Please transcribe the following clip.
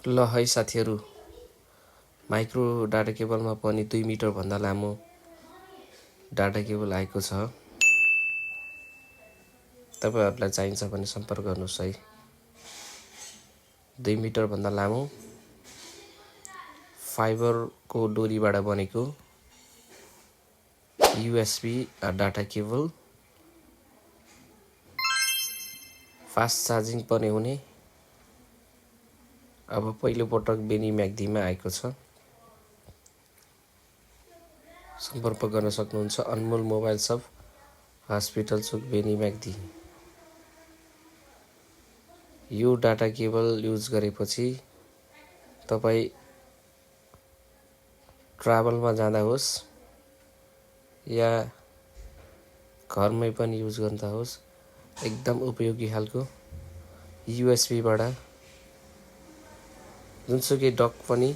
ल है साथीहरू, माइक्रो डाटा केबलमा पनि 2 मिटर भन्दा लामो डाटा केबल आएको छ। तपाईहरुलाई चाहिन्छ भने सम्पर्क गर्नुस् है। 2 मिटर भन्दा लामो फाइबरको डोरीबाट बनेको USB data cable, fast charging पनि हुने। अब पहिलो पटक बेनी म्याग्दीमा आएको छ। सम्पर्क गर्न सक्नुहुन्छ अनमोल मोबाइल शप, हस्पिटल चोक, बेनी म्याग्दी। यो डाटा केबल युज गरेपछि तपाई ट्राभलमा जाँदा होस् या घरमै पनि युज गर्दा होस्, एकदम उपयोगी खालको USB बाट जुनसुकै डक पनि